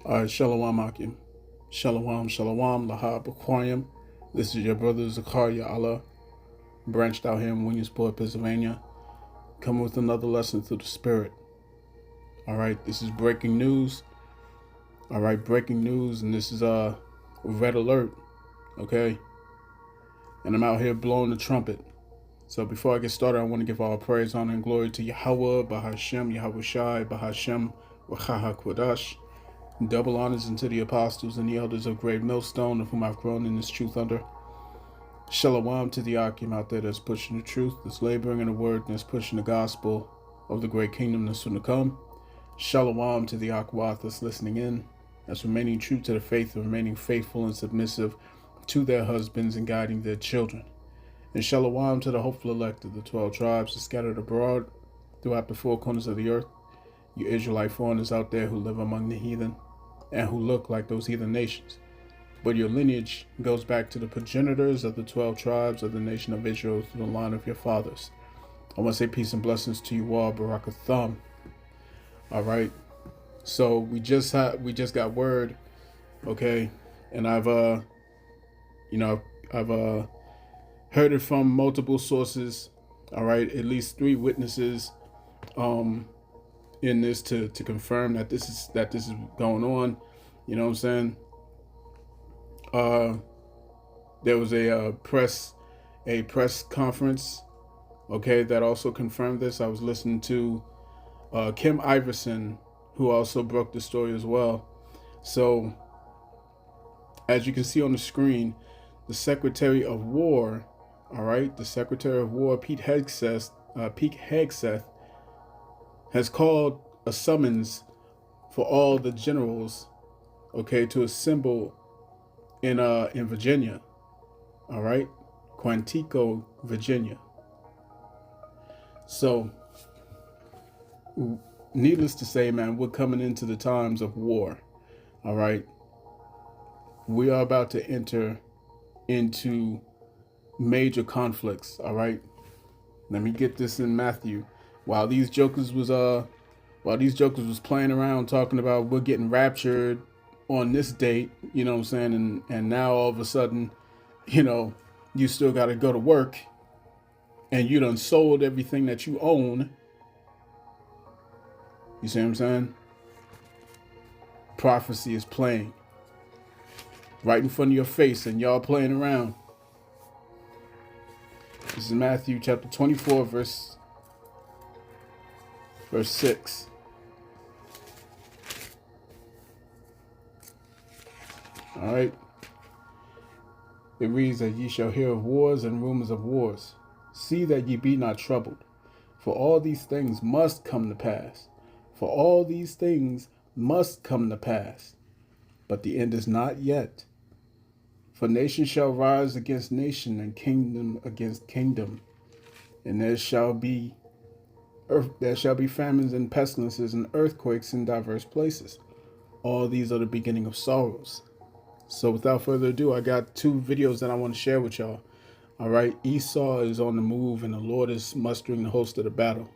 All right, Shalom Akim. Shalom, Shalom, Lahab Aquarium. This is your brother Zakaria Allah, branched out here in Williamsport, Pennsylvania, coming with another lesson through the Spirit. All right, this is breaking news. All right, breaking news, and this is red alert, okay? And I'm out here blowing the trumpet. So before I get started, I want to give all praise, honor, and glory to Yahweh, Bahashem, Yahweh Shai, Bahashem, Wachaha Kodash. Double honors unto the apostles and the elders of Great Millstone, of whom I've grown in this truth under. Shalom to the Akim out there that's pushing the truth, that's laboring in the word, and that's pushing the gospel of the great kingdom that's soon to come. Shalom to the Akwath that's listening in, that's remaining true to the faith and remaining faithful and submissive to their husbands and guiding their children. And shalom to the hopeful elect of the 12 tribes that scattered abroad throughout the four corners of the earth, you Israelite foreigners out there who live among the heathen and who look like those heathen nations. But your lineage goes back to the progenitors of the 12 tribes of the nation of Israel through the line of your fathers. I want to say peace and blessings to you all, Barakatham. All right. So we just got word, okay, and I've heard it from multiple sources. All right, at least 3 witnesses in this to confirm that this is going on. You know what I'm saying? There was a press conference, okay, that also confirmed this. I was listening to Kim Iverson, who also broke the story as well. So as you can see on the screen, the Secretary of War, all right, the Secretary of War, Pete Hegseth, has called a summons for all the generals, okay, to assemble in Virginia, all right, Quantico, Virginia. So, needless to say, man, we're coming into the times of war, all right. We are about to enter into major conflicts, all right. Let me get this in Matthew. While these jokers was playing around talking about we're getting raptured on this date, you know what I'm saying, and now all of a sudden, you know, you still got to go to work, and you done sold everything that you own. You see what I'm saying? Prophecy is playing right in front of your face, and y'all playing around. This is Matthew chapter 24, verse 6. All right. It reads that ye shall hear of wars and rumors of wars. See that ye be not troubled, for all these things must come to pass. For all these things must come to pass. But the end is not yet. For nation shall rise against nation, and kingdom against kingdom. And there shall be famines and pestilences and earthquakes in diverse places. All these are the beginning of sorrows. So without further ado, I got 2 videos that I want to share with y'all. All right, Esau is on the move, and the Lord is mustering the host of the battle.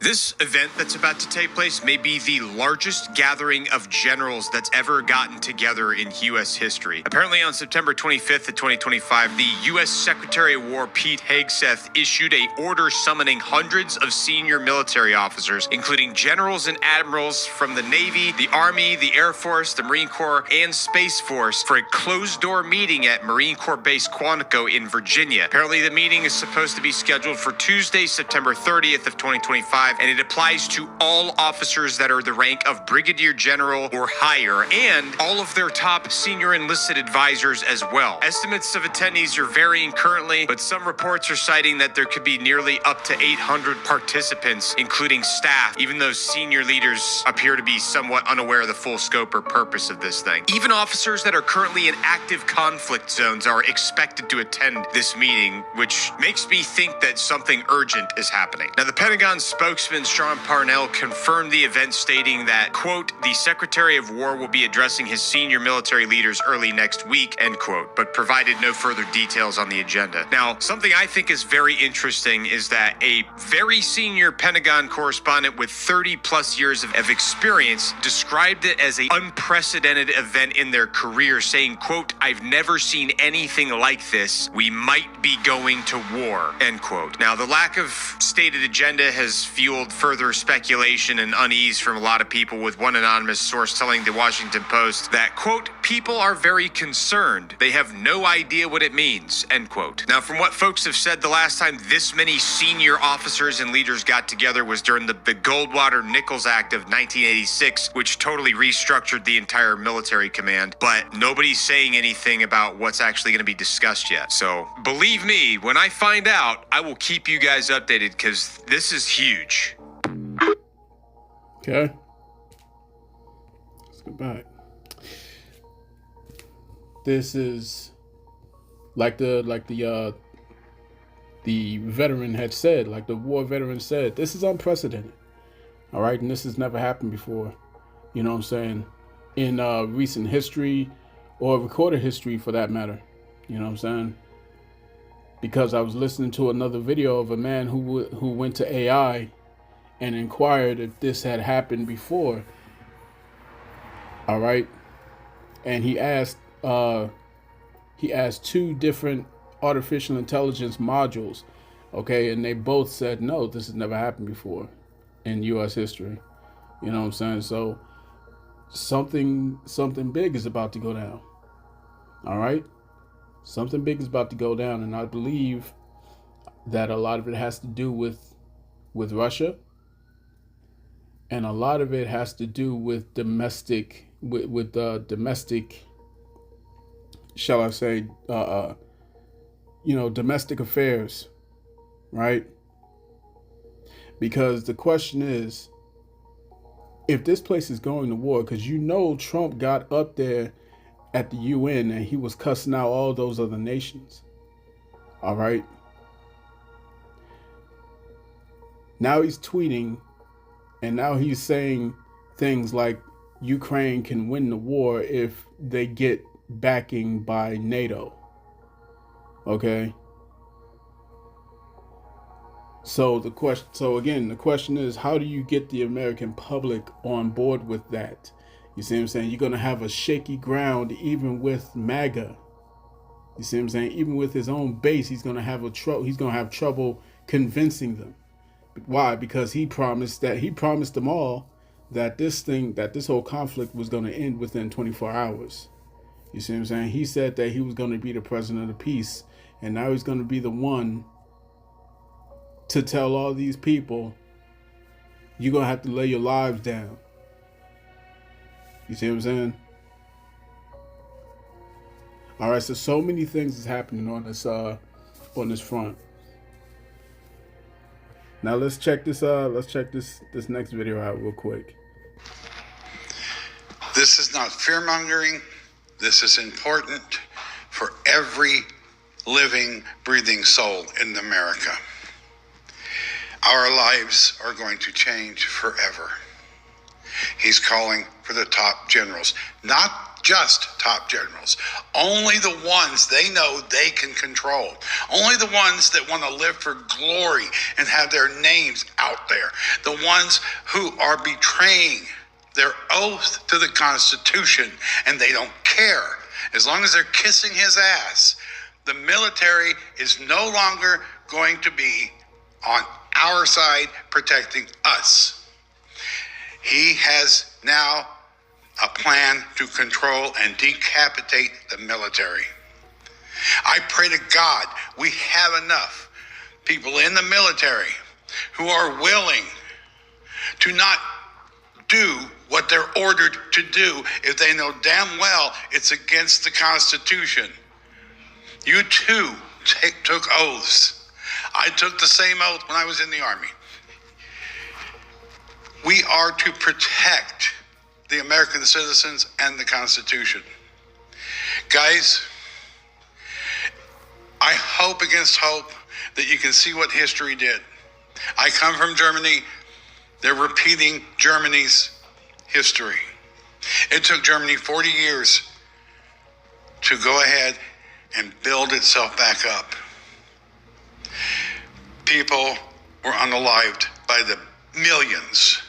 This event that's about to take place may be the largest gathering of generals that's ever gotten together in U.S. history. Apparently on September 25th of 2025, the U.S. Secretary of War Pete Hegseth issued an order summoning hundreds of senior military officers, including generals and admirals from the Navy, the Army, the Air Force, the Marine Corps, and Space Force for a closed-door meeting at Marine Corps Base Quantico in Virginia. Apparently the meeting is supposed to be scheduled for Tuesday, September 30th of 2025, and it applies to all officers that are the rank of brigadier general or higher, and all of their top senior enlisted advisors as well. Estimates of attendees are varying currently, but some reports are citing that there could be nearly up to 800 participants, including staff, even though senior leaders appear to be somewhat unaware of the full scope or purpose of this thing. Even officers that are currently in active conflict zones are expected to attend this meeting, which makes me think that something urgent is happening. Now, the Pentagon spokesman spokesman Sean Parnell confirmed the event, stating that, quote, the Secretary of War will be addressing his senior military leaders early next week, end quote, but provided no further details on the agenda. Now, something I think is very interesting is that a very senior Pentagon correspondent with 30 plus years of experience described it as an unprecedented event in their career, saying, quote, I've never seen anything like this. We might be going to war, end quote. Now, the lack of stated agenda has fueled further speculation and unease from a lot of people, with one anonymous source telling the Washington Post that, quote, people are very concerned. They have no idea what it means, end quote. Now, from what folks have said, the last time this many senior officers and leaders got together was during the Goldwater-Nichols Act of 1986, which totally restructured the entire military command, but nobody's saying anything about what's actually going to be discussed yet. So believe me, when I find out, I will keep you guys updated, because this is huge. Okay. Let's go back. This is like the veteran had said, like the war veteran said, this is unprecedented. All right, and this has never happened before. You know what I'm saying? In recent history, or recorded history for that matter. You know what I'm saying? Because I was listening to another video of a man who went to AI and inquired if this had happened before. All right, and he asked two different artificial intelligence modules, okay, and they both said no, this has never happened before in U.S. history. You know what I'm saying? So something big is about to go down. All right, something big is about to go down, and I believe that a lot of it has to do with Russia, and a lot of it has to do with domestic, shall I say, domestic affairs, right? Because the question is, if this place is going to war, because Trump got up there at the UN and he was cussing out all those other nations, all right? Now he's tweeting, and now he's saying things like Ukraine can win the war if they get backing by NATO. Okay. So the question is, how do you get the American public on board with that? You see what I'm saying? You're going to have a shaky ground even with MAGA. You see what I'm saying? Even with his own base, he's going to have trouble convincing them. Why? Because he promised them all that this whole conflict was going to end within 24 hours. You see what I'm saying? He said that he was going to be the president of peace, and now he's going to be the one to tell all these people, you're going to have to lay your lives down. You see what I'm saying? All right, so many things is happening on this front. Now let's check this next video out real quick. This is not fear-mongering. This is important for every living, breathing soul in America. Our lives are going to change forever. He's calling for the top generals, not just top generals, only the ones they know they can control, only the ones that want to live for glory and have their names out there, the ones who are betraying their oath to the Constitution, and they don't care. As long as they're kissing his ass, the military is no longer going to be on our side protecting us. He has now a plan to control and decapitate the military. I pray to God we have enough people in the military who are willing to not do what they're ordered to do if they know damn well it's against the Constitution. You too took oaths. I took the same oath when I was in the Army. We are to protect the American citizens and the Constitution. Guys, I hope against hope that you can see what history did. I come from Germany. They're repeating Germany's history. It took Germany 40 years to go ahead and build itself back up. People were unalived by the millions.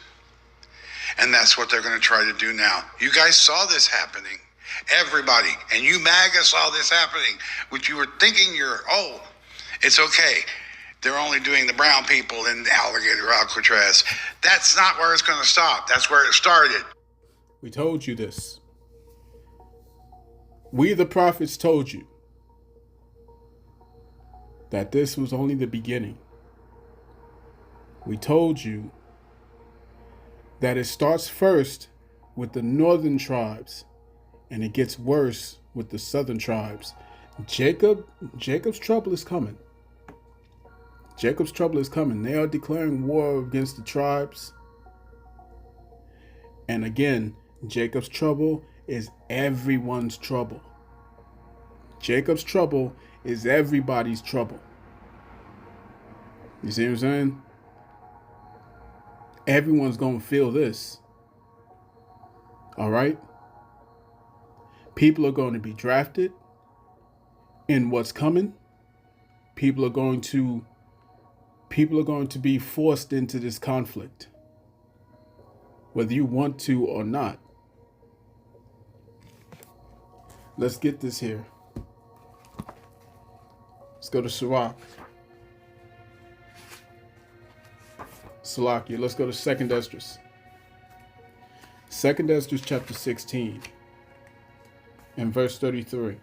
And that's what they're going to try to do now. You guys saw this happening. Everybody. And you MAGA saw this happening. Which you were thinking it's okay. They're only doing the brown people in Alligator Alcatraz. That's not where it's going to stop. That's where it started. We told you this. We, the prophets, told you that this was only the beginning. We told you that it starts first with the northern tribes and it gets worse with the southern tribes. Jacob's trouble is coming. Jacob's trouble is coming. They are declaring war against the tribes. And again, Jacob's trouble is everyone's trouble. Jacob's trouble is everybody's trouble. You see what I'm saying? Everyone's going to feel this. All right? People are going to be drafted in what's coming. People are going to be forced into this conflict, whether you want to or not. Let's get this here. Let's go to Sirach. Salakia. Let's go to 2nd Esdras. 2nd Esdras chapter 16 and verse 33.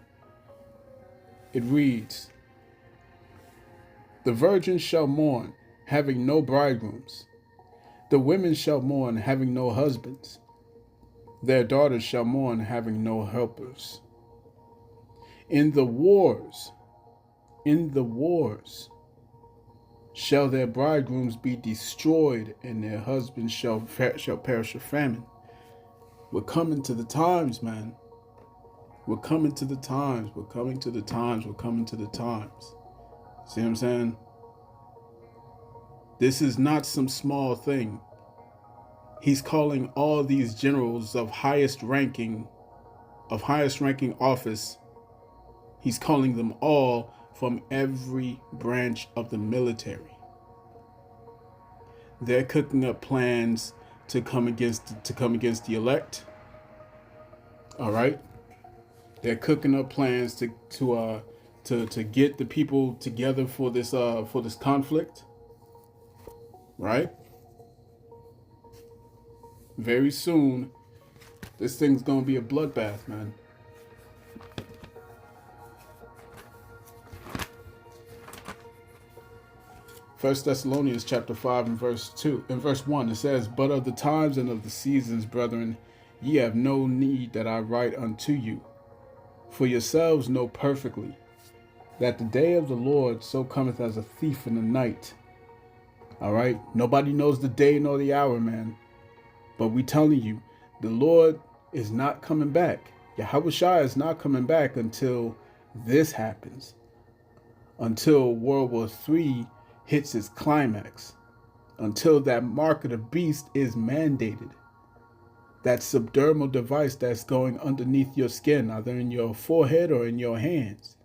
It reads, "The virgins shall mourn, having no bridegrooms. The women shall mourn, having no husbands. Their daughters shall mourn, having no helpers. In the wars, shall their bridegrooms be destroyed, and their husbands shall perish of famine." We're coming to the times, man. We're coming to the times. We're coming to the times. We're coming to the times. See what I'm saying? This is not some small thing. He's calling all these generals of highest ranking office. He's calling them all from every branch of the military. They're cooking up plans to come against the elect. All right? They're cooking up plans to get the people together for this conflict. Right? Very soon, this thing's gonna be a bloodbath, man. First Thessalonians chapter 5 and verse 1, it says, "But of the times and of the seasons, brethren, ye have no need that I write unto you. For yourselves know perfectly that the day of the Lord so cometh as a thief in the night." All right? Nobody knows the day nor the hour, man. But we telling you, the Lord is not coming back. Yahushua is not coming back until this happens. Until World War III hits its climax. Until that mark of the beast is mandated. That subdermal device that's going underneath your skin, either in your forehead or in your hands.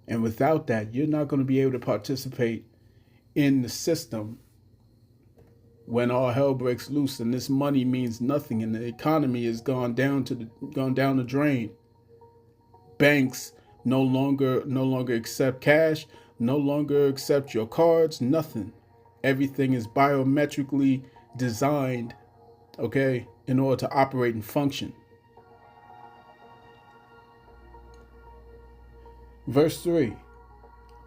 And without that, you're not going to be able to participate in the system when all hell breaks loose and this money means nothing and the economy has gone down the drain. Banks no longer accept cash, no longer accept your cards, nothing. Everything is biometrically designed, okay, in order to operate and function. Verse 3,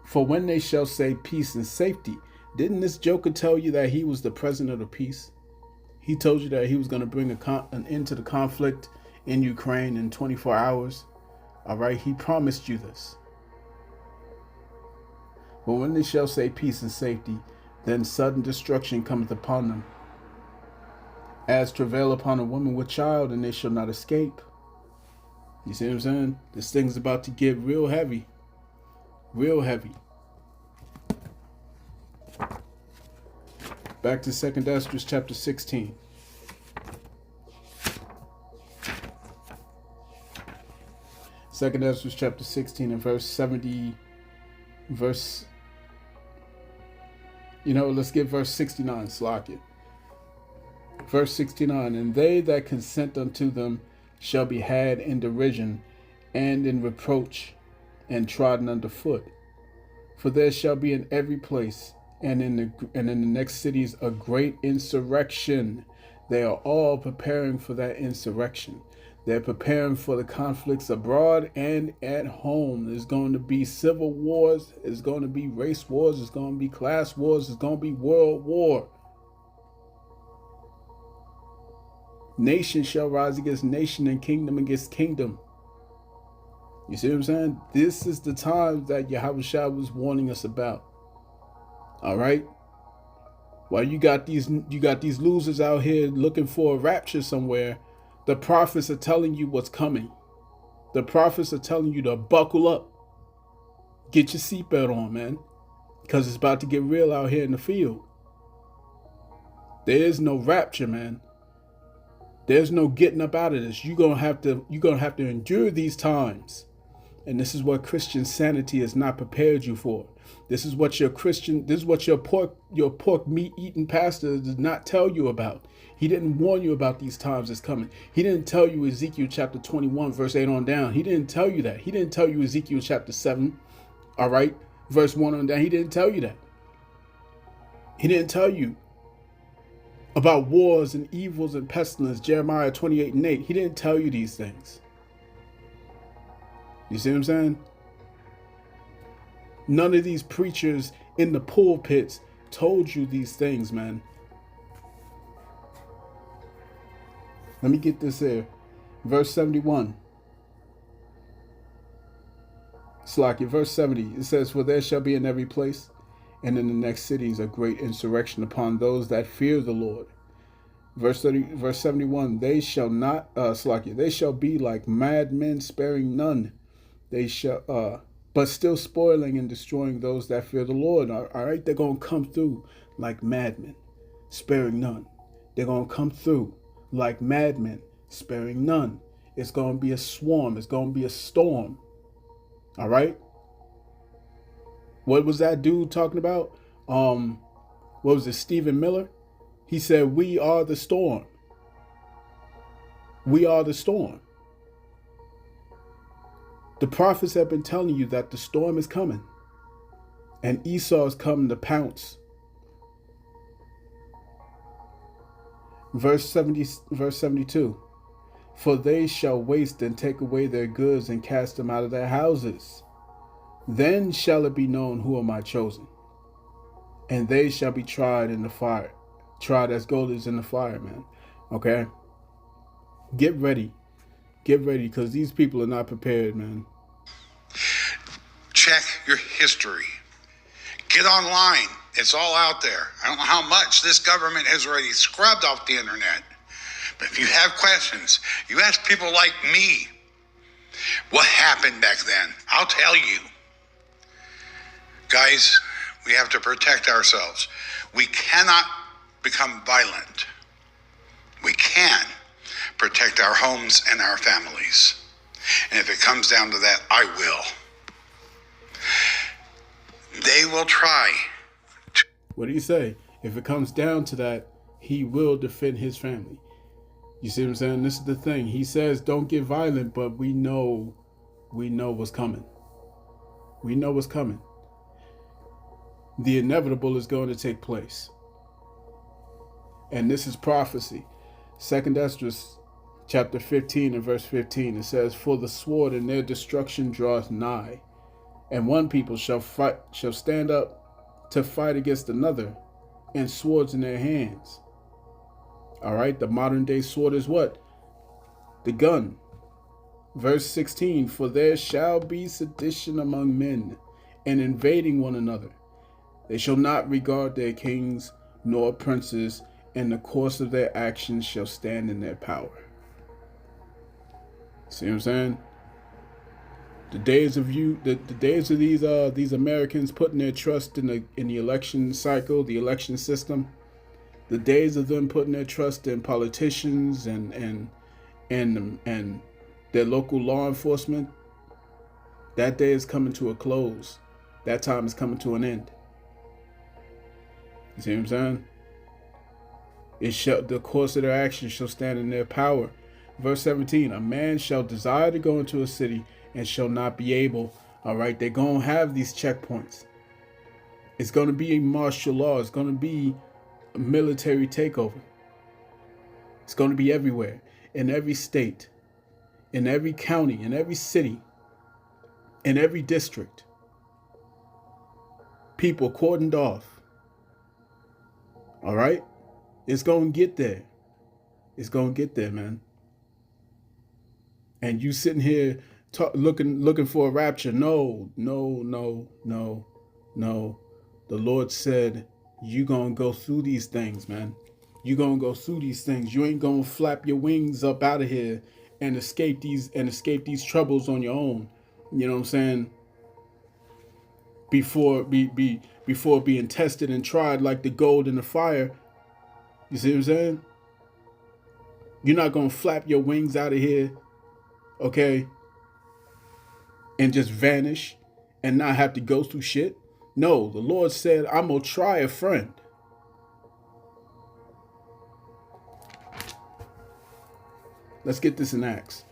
"For when they shall say peace and safety," didn't this joker tell you that he was the president of peace? He told you that he was going to bring an end to the conflict in Ukraine in 24 hours. All right, he promised you this. "But when they shall say peace and safety, then sudden destruction cometh upon them, as travail upon a woman with child, and they shall not escape." You see what I'm saying? This thing's about to get real heavy. Real heavy. Back to 2nd Ezra chapter 16. Second Ezra chapter 16 and verse 70. Let's get verse 69. Slack it. Verse 69. And they that consent unto them shall be had in derision and in reproach and trodden under foot. For there shall be in every place and in the next cities a great insurrection. They are all preparing for that insurrection. They're preparing for the conflicts abroad and at home. There's going to be civil wars. There's going to be race wars. There's going to be class wars. There's going to be world war. Nation shall rise against nation and kingdom against kingdom. You see what I'm saying? This is the time that Yahushua was warning us about. All right? While you got these losers out here looking for a rapture somewhere, the prophets are telling you what's coming. The prophets are telling you to buckle up. Get your seatbelt on, man. Because it's about to get real out here in the field. There is no rapture, man. There's no getting up out of this. You're gonna have to endure these times. And this is what Christian sanity has not prepared you for. This is what your pork meat eating pastor does not tell you about. He didn't warn you about these times that's coming. He didn't tell you Ezekiel chapter 21, verse 8 on down. He didn't tell you that. He didn't tell you Ezekiel chapter 7, all right, verse 1 on down. He didn't tell you that. He didn't tell you about wars and evils and pestilence, Jeremiah 28 and 8. He didn't tell you these things. You see what I'm saying? None of these preachers in the pulpits told you these things, man. Let me get this here. Verse 71. Slacky, verse 70. It says, for there shall be in every place and in the next cities a great insurrection upon those that fear the Lord. Verse 71. They shall not, they shall be like madmen, sparing none. They shall, but still spoiling and destroying those that fear the Lord. All right, they're going to come through like madmen, sparing none. They're going to come through like madmen, sparing none. It's going to be a swarm. It's going to be a storm. All right. What was that dude talking about? What was it, Stephen Miller? He said, we are the storm. We are the storm. The prophets have been telling you that the storm is coming. And Esau is coming to pounce. Verse 72. For they shall waste and take away their goods and cast them out of their houses. Then shall it be known who are my chosen. And they shall be tried in the fire. Tried as gold is in the fire, man. Okay? Get ready. Get ready, because these people are not prepared, man. Check your history. Get online. It's all out there. I don't know how much this government has already scrubbed off the internet. But if you have questions, you ask people like me, what happened back then? I'll tell you. Guys, we have to protect ourselves. We cannot become violent. We can protect our homes and our families. And if it comes down to that, I will. They will try. What do you say? If it comes down to that, he will defend his family. You see what I'm saying? This is the thing. He says, don't get violent, but we know what's coming. We know what's coming. The inevitable is going to take place. And this is prophecy. 2nd Ezra chapter 15 and verse 15. It says, for the sword and their destruction draweth nigh. And one people shall stand up to fight against another, and swords in their hands. All right, the modern day sword is what? The gun. Verse 16, for there shall be sedition among men, and invading one another. They shall not regard their kings nor princes, and the course of their actions shall stand in their power. See what I'm saying? The days of these Americans putting their trust in the election cycle, the election system, The days of them putting their trust in politicians and their local law enforcement, that day is coming to a close. That time is coming to an end. You see what I'm saying? The course of their actions shall stand in their power. Verse 17, a man shall desire to go into a city and shall not be able. All right, they're going to have these checkpoints. It's going to be a martial law. It's going to be a military takeover. It's going to be everywhere, in every state, in every county, in every city, in every district. People cordoned off. All right? It's going to get there. It's going to get there, man. And you sitting here looking for a rapture. No. The Lord said, you going to go through these things, man. You going to go through these things. You ain't going to flap your wings up out of here and escape these troubles on your own. You know what I'm saying? Before being tested and tried like the gold in the fire. You see what I'm saying? You're not going to flap your wings out of here, okay, and just vanish and not have to go through shit. No, the Lord said, I'm going to try a friend. Let's get this in Acts.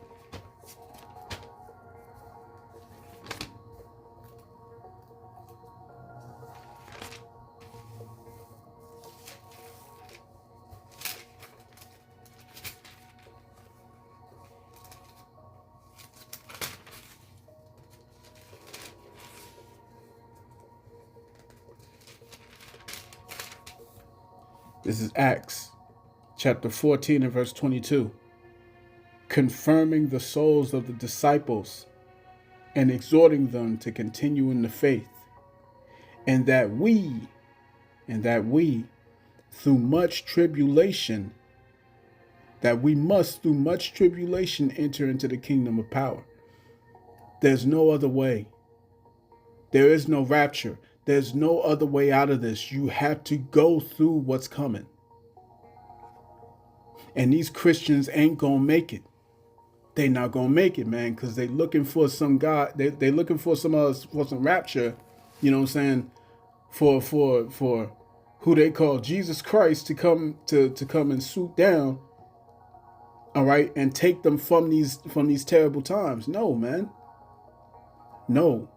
This is Acts chapter 14 and verse 22. Confirming the souls of the disciples and exhorting them to continue in the faith, and that we, through much tribulation, that we must through much tribulation enter into the kingdom of power. There's no other way. There is no rapture. There's no other way out of this. You have to go through what's coming. And these Christians ain't gonna make it. They not gonna make it, man, because they looking for some God. They looking for some rapture. You know what I'm saying? For who they call Jesus Christ to come and swoop down. All right, and take them from these terrible times. No, man. No.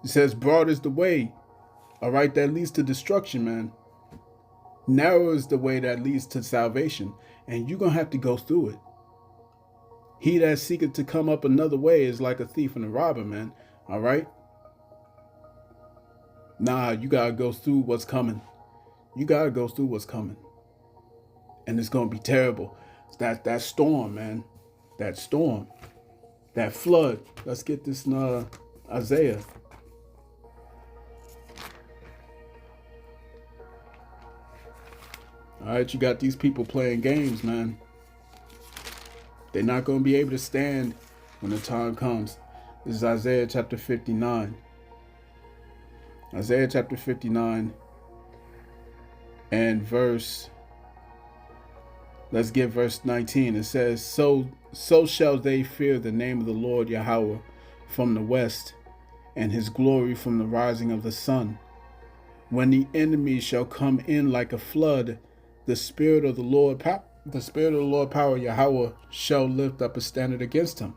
It says, broad is the way, all right, that leads to destruction, man. Narrow is the way that leads to salvation, and you're going to have to go through it. He that seeketh to come up another way is like a thief and a robber, man, all right? Nah, you got to go through what's coming. You got to go through what's coming. And it's going to be terrible. That storm, man, that storm, that flood. Let's get this in Isaiah. All right, you got these people playing games, man. They're not going to be able to stand when the time comes. This is Isaiah chapter 59. Isaiah chapter 59 and let's get verse 19. It says, So shall they fear the name of the Lord Yahweh from the west, and his glory from the rising of the sun. When the enemy shall come in like a flood, the Spirit of the Lord power Yahweh shall lift up a standard against him.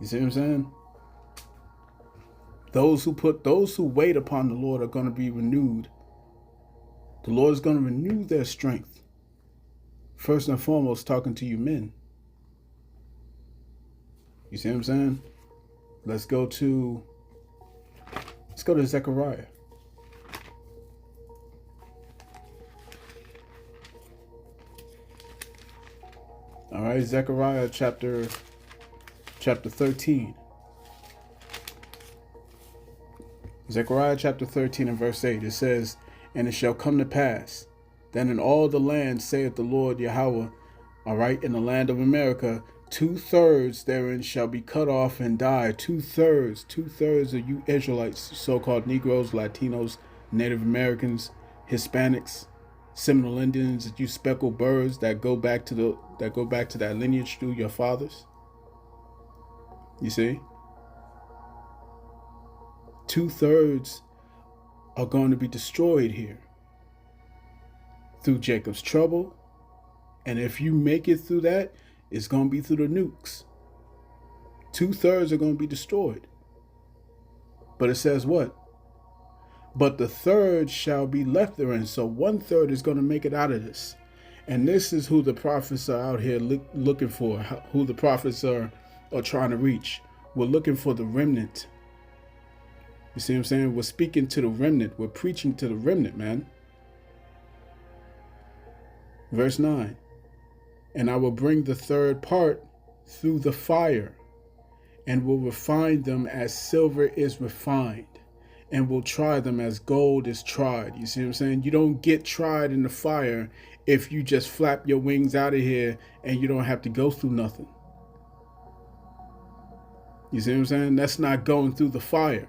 You see what I'm saying? Those who wait upon the Lord are going to be renewed. The Lord is going to renew their strength. First and foremost, talking to you men. You see what I'm saying? Let's go to Zechariah. All right, Zechariah chapter 13. Zechariah chapter 13 and verse 8, it says, And it shall come to pass, that in all the land, saith the Lord Yahweh, all right, in the land of America, 2/3 therein shall be cut off and die. 2/3 of you Israelites, so-called Negroes, Latinos, Native Americans, Hispanics, Seminole Indians, you speckled birds that go back to that lineage through your fathers. You see? 2/3 are going to be destroyed here through Jacob's trouble. And if you make it through that, it's going to be through the nukes. 2/3 are going to be destroyed. But it says what? But the third shall be left therein. So 1/3 is going to make it out of this. And this is who the prophets are out here looking for, who the prophets are trying to reach. We're looking for the remnant. You see what I'm saying? We're speaking to the remnant. We're preaching to the remnant, man. Verse 9. And I will bring the third part through the fire, and will refine them as silver is refined, and will try them as gold is tried. You see what I'm saying? You don't get tried in the fire if you just flap your wings out of here and you don't have to go through nothing. You see what I'm saying? That's not going through the fire.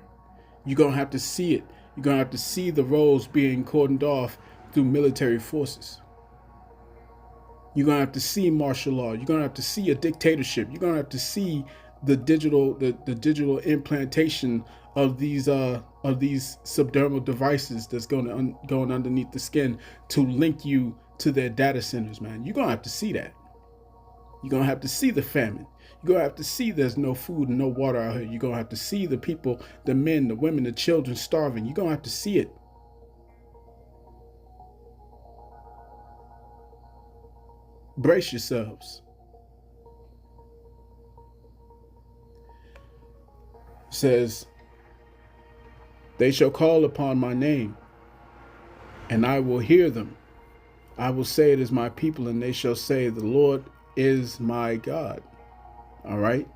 You're going to have to see it. You're going to have to see the roles being cordoned off through military forces. You're going to have to see martial law. You're going to have to see a dictatorship. You're going to have to see the digital implantation of these subdermal devices that's going underneath the skin to link you to their data centers, man. You're going to have to see that. You're going to have to see the famine. You're going to have to see there's no food and no water out here. You're going to have to see the people, the men, the women, the children starving. You're going to have to see it. Brace yourselves. It says, they shall call upon my name, and I will hear them. I will say it is my people, and they shall say, the Lord is my God. All right?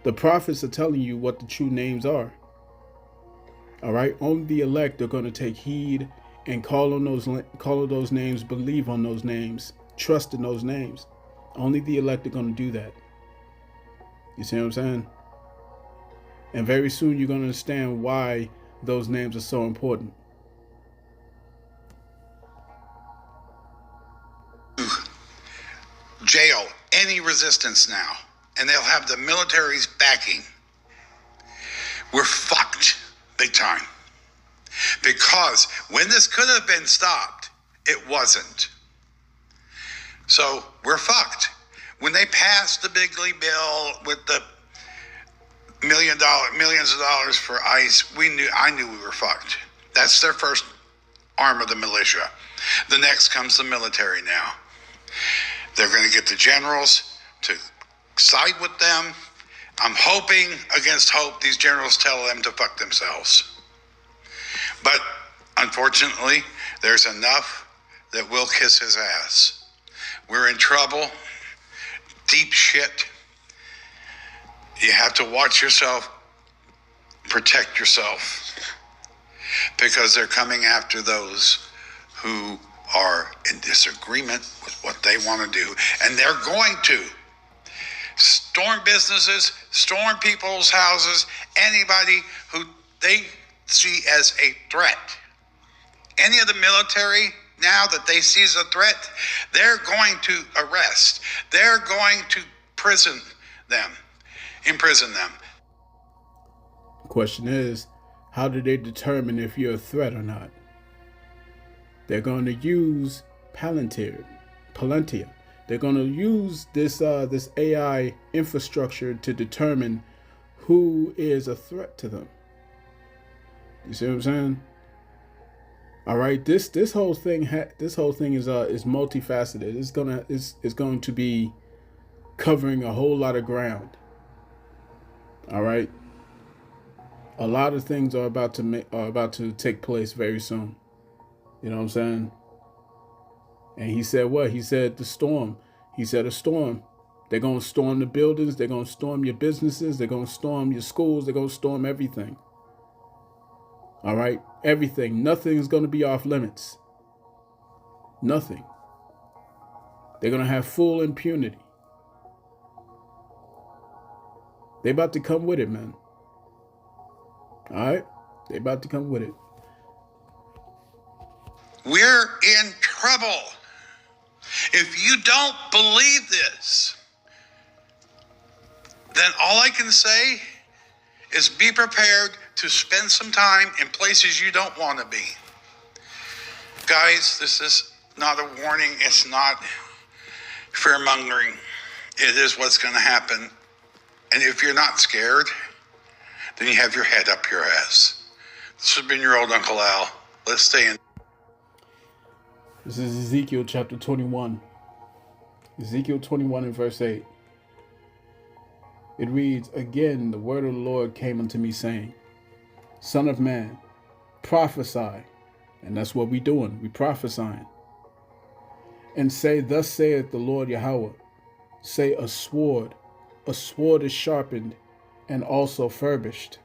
The prophets are telling you what the true names are. All right? Only the elect are going to take heed and call on those names, believe on those names, trust in those names. Only the elect are going to do that. You see what I'm saying? And very soon you're going to understand why those names are so important. Jail any resistance now, and they'll have the military's backing. We're fucked big time. Because when this could have been stopped, it wasn't. So we're fucked. When they passed the Bigley bill with the millions of dollars for ICE, I knew we were fucked. That's their first arm of the militia. The next comes the military now. They're going to get the generals to side with them. I'm hoping against hope these generals tell them to fuck themselves. But unfortunately, there's enough that will kiss his ass. We're in trouble, deep shit. You have to watch yourself, protect yourself, because they're coming after those who are in disagreement with what they want to do. And they're going to storm businesses, storm people's houses, anybody who they see as a threat. Any of the military now that they see as a threat, they're going to arrest. They're going to imprison them. The question is, how do they determine if you're a threat or not? They're going to use Palantir. They're going to use this AI infrastructure to determine who is a threat to them. You see what I'm saying? All right, this whole thing is multifaceted. It's going to be covering a whole lot of ground. All right, a lot of things are about to take place very soon. You know what I'm saying? And he said what? He said the storm. He said a storm. They're going to storm the buildings. They're going to storm your businesses. They're going to storm your schools. They're going to storm everything. All right? Everything. Nothing's going to be off limits. Nothing. They're going to have full impunity. They about to come with it, man. All right? They about to come with it. We're in trouble. If you don't believe this, then all I can say is be prepared to spend some time in places you don't want to be. Guys, this is not a warning. It's not fear-mongering. It is what's going to happen. And if you're not scared, then you have your head up your ass. This has been your old Uncle Al. Let's stay in. This is Ezekiel chapter 21. Ezekiel 21 and verse 8. It reads, "Again, the word of the Lord came unto me, saying, Son of man, prophesy." And that's what we doing. We prophesying. "And say, Thus saith the Lord Yahweh, say, a sword is sharpened and also furbished.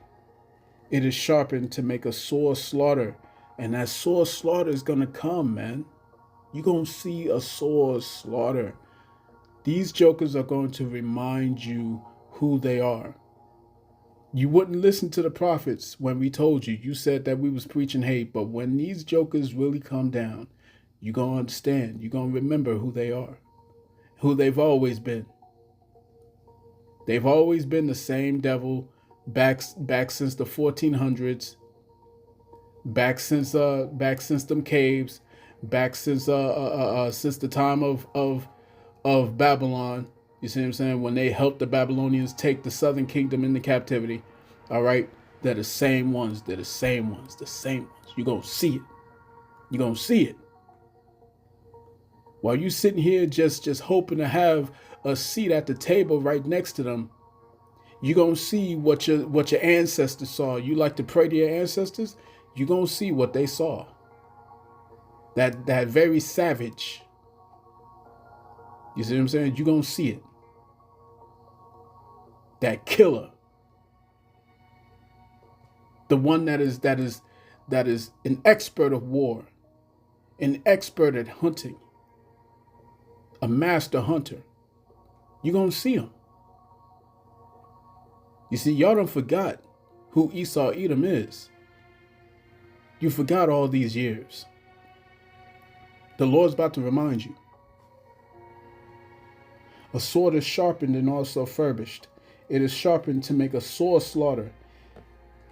It is sharpened to make a sore slaughter." And that sore slaughter is going to come, man. You're going to see a sore slaughter. These jokers are going to remind you who they are. You wouldn't listen to the prophets when we told you. You said that we was preaching hate. But when these jokers really come down, you're going to understand. You're going to remember who they are. Who they've always been. They've always been the same devil back since the 1400s. Back since them caves. Back since the time of Babylon. You see what I'm saying? When they helped the Babylonians take the southern kingdom into captivity. All right? They're the same ones. They're the same ones. The same ones. You're going to see it. You're going to see it. While you sitting here just hoping to have a seat at the table right next to them, you're going to see what your ancestors saw. You like to pray to your ancestors? You're going to see what they saw. That very savage. You see what I'm saying? You're going to see it. That killer. The one that is an expert of war. An expert at hunting. A master hunter. You're going to see him. You see, y'all done forgot who Esau Edom is. You forgot all these years. The Lord's about to remind you. A sword is sharpened and also furbished. It is sharpened to make a sore slaughter.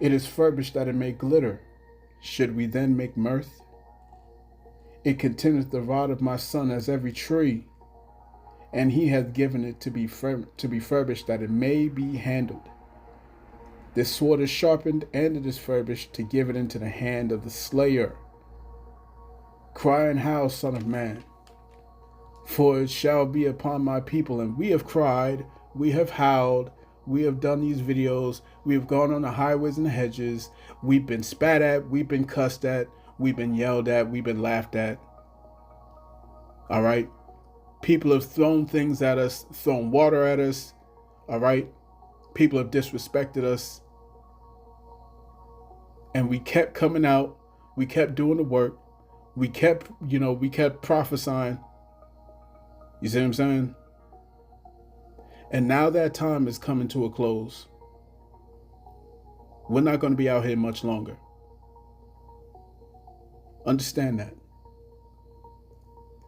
It is furbished that it may glitter. Should we then make mirth? It containeth the rod of my son as every tree, and he hath given it to be furbished that it may be handled. This sword is sharpened and it is furbished to give it into the hand of the slayer. Cry and howl, son of man, for it shall be upon my people. And we have cried, we have howled, we have done these videos, we have gone on the highways and the hedges, we've been spat at, we've been cussed at, we've been yelled at, we've been laughed at. All right? People have thrown things at us, thrown water at us. All right? People have disrespected us. And we kept coming out. We kept doing the work. We kept prophesying. You see what I'm saying? And now that time is coming to a close. We're not going to be out here much longer. Understand that.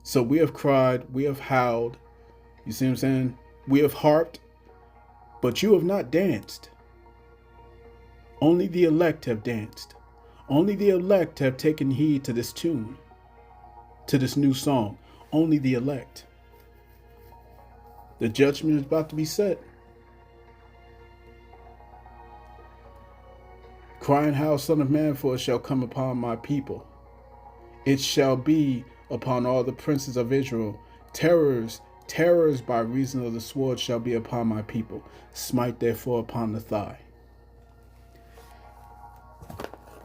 So we have cried, we have howled. You see what I'm saying? We have harped, but you have not danced. Only the elect have danced. Only the elect have taken heed to this tune, to this new song. Only the elect. The judgment is about to be set. Cry and howl, son of man, for it shall come upon my people. It shall be upon all the princes of Israel. Terrors by reason of the sword shall be upon my people. Smite therefore upon the thigh.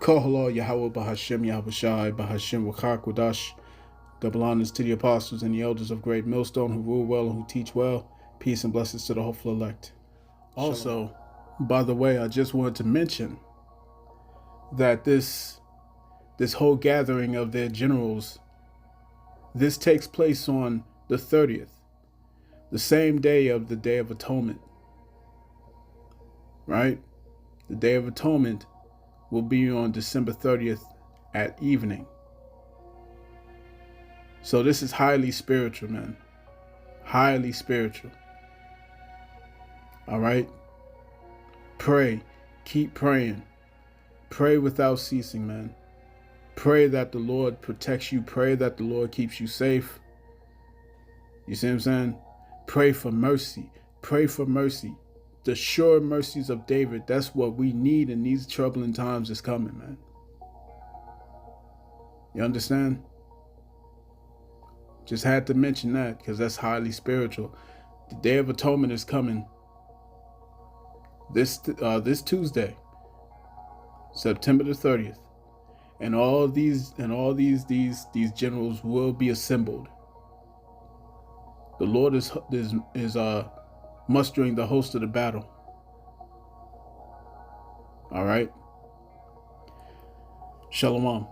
Kohala Yahweh Bahashem Yahushai Bahashem Wakak Wadash. Double honors to the apostles and the elders of Great Millstone who rule well and who teach well. Peace and blessings to the hopeful elect. Also, by the way, I just wanted to mention that this whole gathering of their generals, this takes place on the 30th, the same day of the Day of Atonement. Right? The Day of Atonement will be on December 30th at evening. So this is highly spiritual, man. Highly spiritual. All right? Pray. Keep praying. Pray without ceasing, man. Pray that the Lord protects you. Pray that the Lord keeps you safe. You see what I'm saying? Pray for mercy. Pray for mercy. The sure mercies of David. That's what we need in these troubling times is coming, man. You understand? Just had to mention that because that's highly spiritual. The Day of Atonement is coming this Tuesday, September the 30th. And all these generals will be assembled. The Lord is mustering the host of the battle. All right. Shalom.